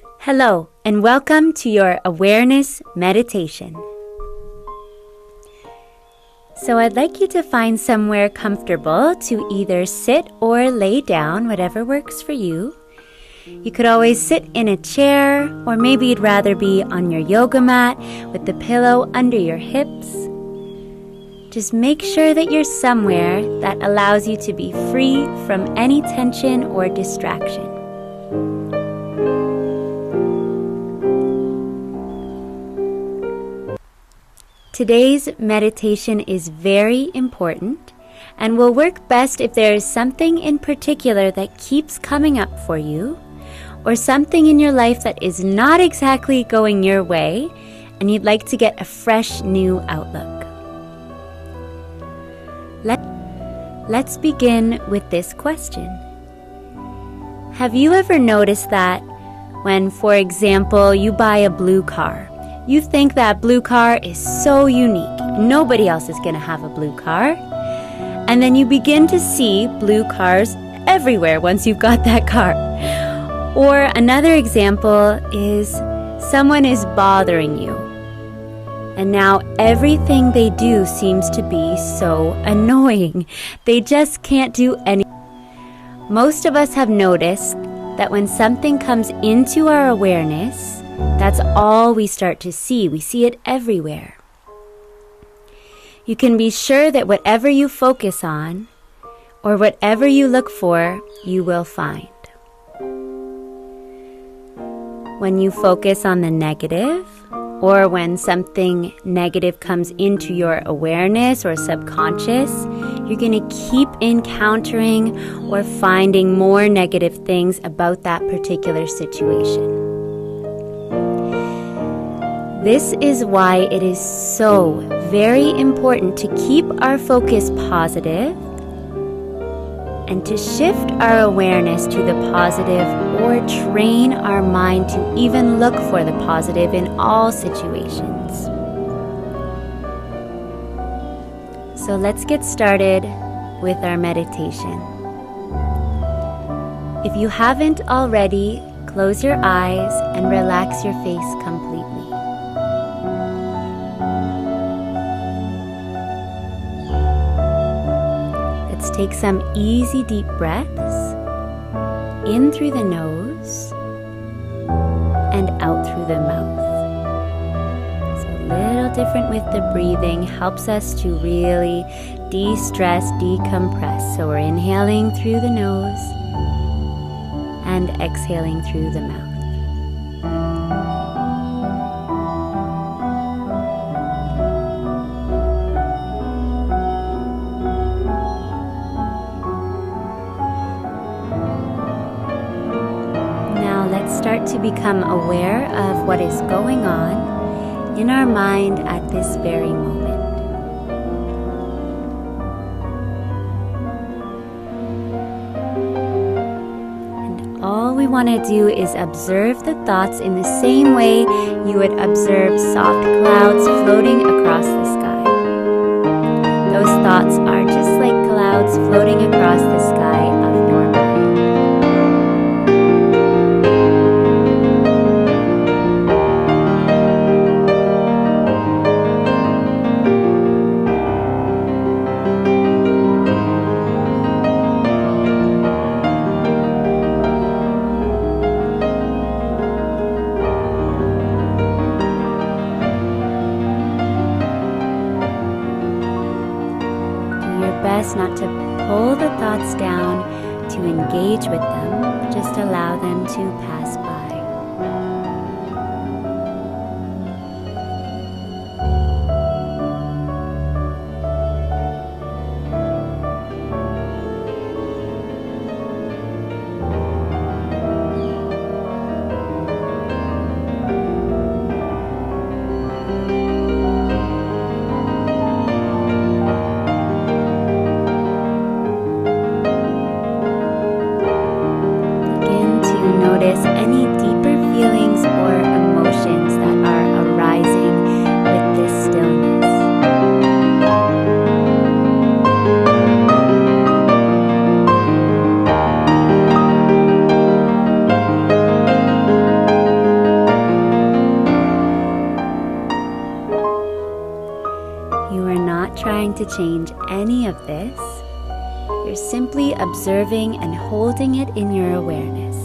Hello, and welcome to your awareness meditation. So I'd like you to find somewhere comfortable to either sit or lay down, whatever works for you. You could always sit in a chair, or maybe you'd rather be on your yoga mat with the pillow under your hips. Just make sure that you're somewhere that allows you to be free from any tension or distraction. Today's meditation is very important and will work best if there is something in particular that keeps coming up for you, or something in your life that is not exactly going your way and you'd like to get a fresh new outlook. Let's begin with this question. Have you ever noticed that when, for example, you buy a blue car, you think that blue car is so unique, nobody else is going to have a blue car, and then you begin to see blue cars everywhere once you've got that car? Or another example is someone is bothering you, and now everything they do seems to be so annoying. They just can't do anything. Most of us have noticed that when something comes into our awareness, that's all we start to see. We see it everywhere. You can be sure that whatever you focus on, or whatever you look for, you will find. When you focus on the negative, or when something negative comes into your awareness or subconscious, you're going to keep encountering or finding more negative things about that particular situation. This is why it is so very important to keep our focus positive and to shift our awareness to the positive, or train our mind to even look for the positive in all situations. So let's get started with our meditation. If you haven't already, close your eyes and relax your face completely. Let's take some easy deep breaths in through the nose and out through the mouth. It's a little different with the breathing, helps us to really de-stress, decompress. So we're inhaling through the nose and exhaling through the mouth. Let's start to become aware of what is going on in our mind at this very moment. And all we want to do is observe the thoughts in the same way you would observe soft clouds floating across the sky. Those thoughts are just like clouds floating across the sky of your mind. Best not to pull the thoughts down, to engage with them, just allow them to pass by. Notice any You are not trying to change any of this. You're simply observing and holding it in your awareness.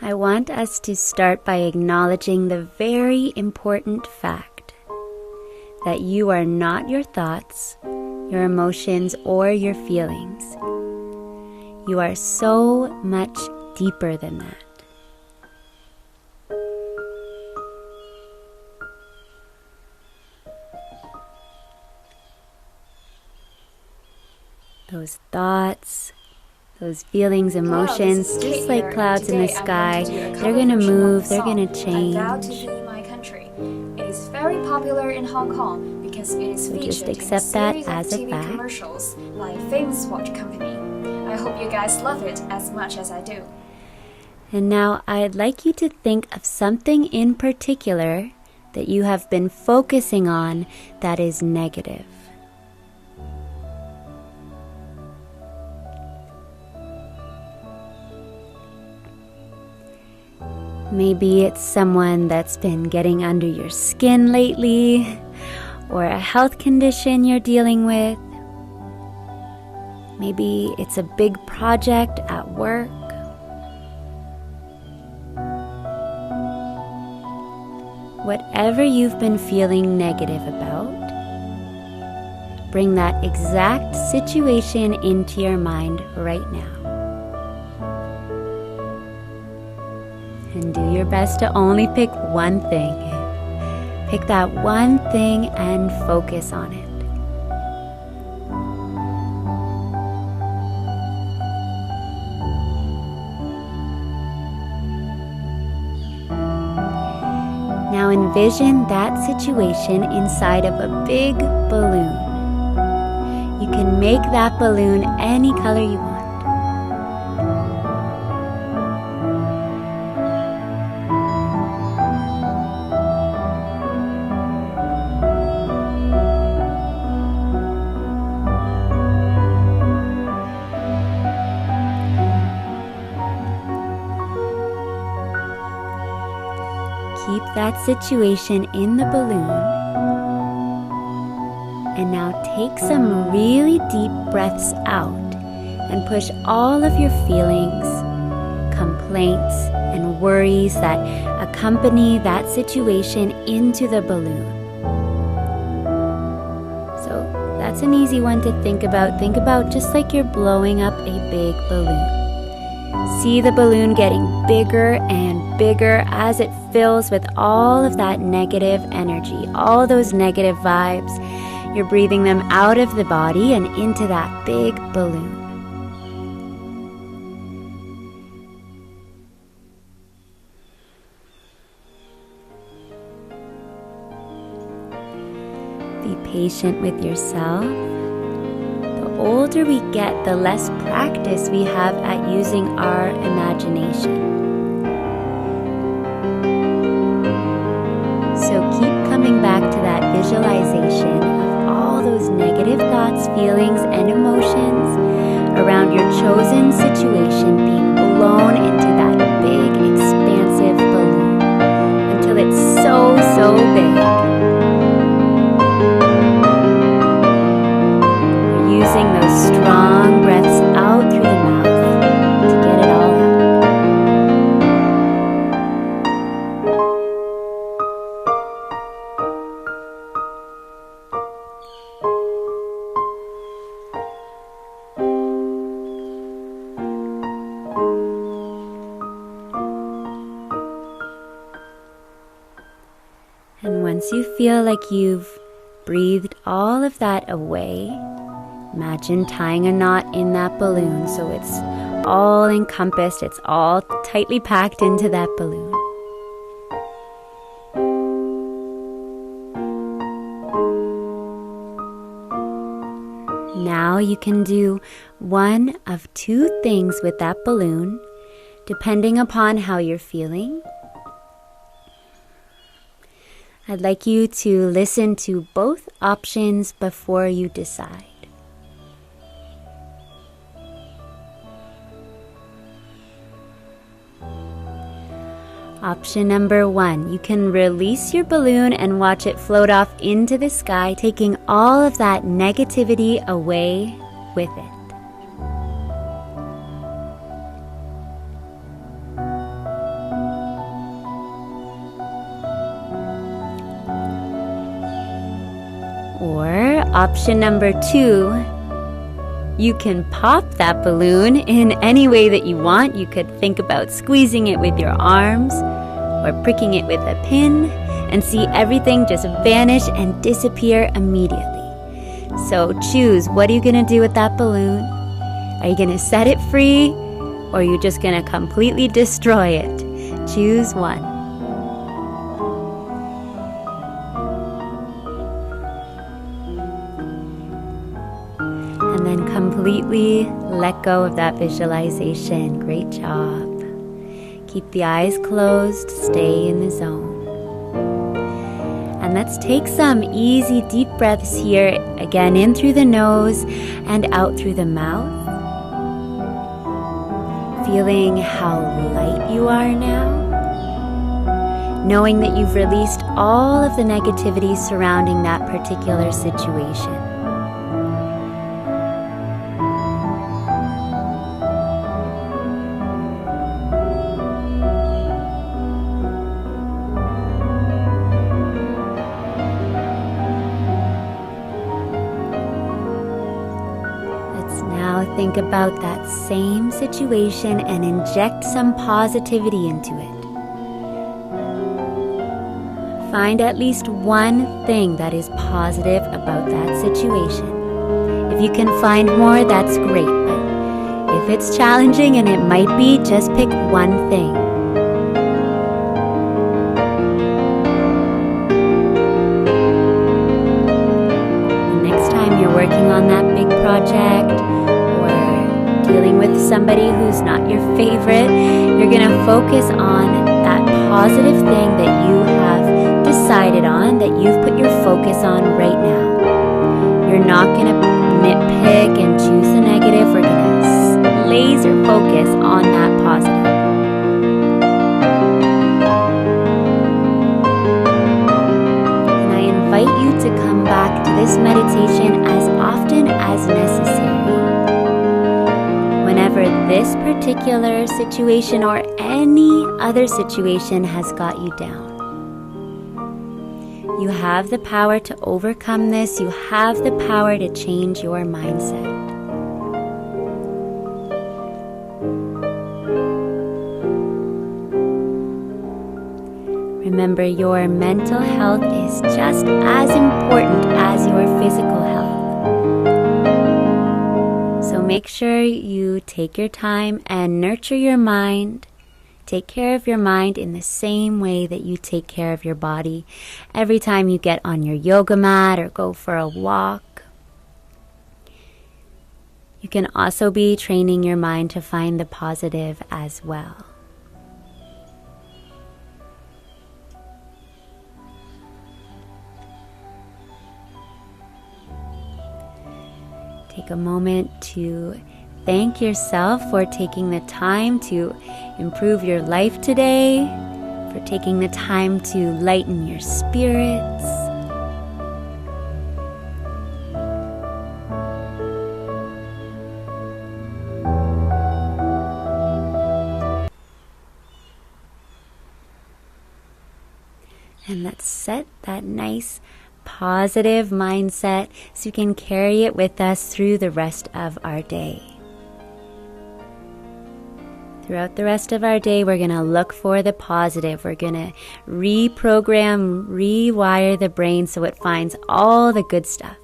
I want us to start by acknowledging the very important fact that you are not your thoughts, your emotions, or your feelings. You are so much deeper than that. Those thoughts, those feelings, emotions, just like clouds in the sky, they're going to move, they're going to change. It is very popular in Hong Kong because it is featured just accept that as a fact. Commercials by famous watch company. I hope you guys love it as much as I do. And now I'd like you to think of something in particular that you have been focusing on that is negative. Maybe it's someone that's been getting under your skin lately, or a health condition you're dealing with. Maybe it's a big project at work. Whatever you've been feeling negative about, bring that exact situation into your mind right now. And do your best to only pick one thing. Pick that one thing and focus on it. Now envision that situation inside of a big balloon. You can make that balloon any color you want. Keep that situation in the balloon. And now take some really deep breaths out and push all of your feelings, complaints, and worries that accompany that situation into the balloon. So that's an easy one to think about. Think about just like you're blowing up a big balloon. See the balloon getting bigger and bigger as it fills with all of that negative energy, all those negative vibes. You're breathing them out of the body and into that big balloon. Be patient with yourself. The older we get, the less practice we have at using our imagination. So keep coming back to that visualization of all those negative thoughts, feelings, and emotions around your chosen situation being blown into that big, expansive balloon until it's so big. Using those strong breaths out through the mouth to get it all out. And once you feel like you've breathed all of that away, imagine tying a knot in that balloon so it's all encompassed, it's all tightly packed into that balloon. Now you can do one of two things with that balloon, depending upon how you're feeling. I'd like you to listen to both options before you decide. Option number 1, you can release your balloon and watch it float off into the sky, taking all of that negativity away with it. Or option number 2, you can pop that balloon in any way that you want. You could think about squeezing it with your arms or pricking it with a pin and see everything just vanish and disappear immediately. So choose, what are you going to do with that balloon? Are you going to set it free, or are you just going to completely destroy it? Choose one. And then completely let go of that visualization. Great job. Keep the eyes closed, stay in the zone. And let's take some easy deep breaths here. Again, in through the nose and out through the mouth. Feeling how light you are now. Knowing that you've released all of the negativity surrounding that particular situation. Think about that same situation and inject some positivity into it. Find at least one thing that is positive about that situation. If you can find more, that's great, but if it's challenging, and it might be, just pick one thing. The next time you're working on that big project, dealing with somebody who's not your favorite, you're going to focus on that positive thing that you have decided on, that you've put your focus on right now. You're not going to nitpick and choose the negative. We're going to laser focus on that positive. And I invite you to come back to this meditation as often as necessary. Whenever this particular situation or any other situation has got you down. You have the power to overcome this. You have the power to change your mindset. Remember, your mental health is just as important as your physical health. So make sure you take your time and nurture your mind. Take care of your mind in the same way that you take care of your body every time you get on your yoga mat or go for a walk. You can also be training your mind to find the positive as well. Take a moment to thank yourself for taking the time to improve your life today, for taking the time to lighten your spirits. And let's set that nice positive mindset so we can carry it with us through the rest of our day. Throughout the rest of our day, we're going to look for the positive. We're going to reprogram, rewire the brain so it finds all the good stuff.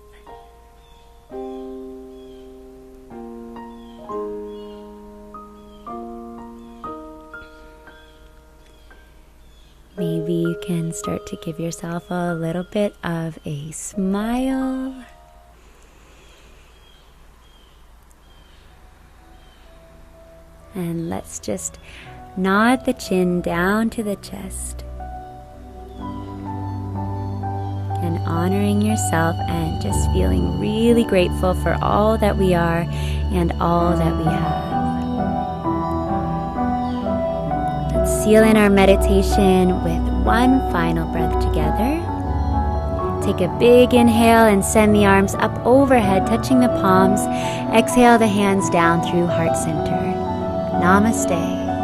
Maybe you can start to give yourself a little bit of a smile. And let's just nod the chin down to the chest. and honoring yourself and just feeling really grateful for all that we are and all that we have. Let's seal in our meditation with one final breath together. Take a big inhale and send the arms up overhead, touching the palms. Exhale the hands down through heart center. Namaste.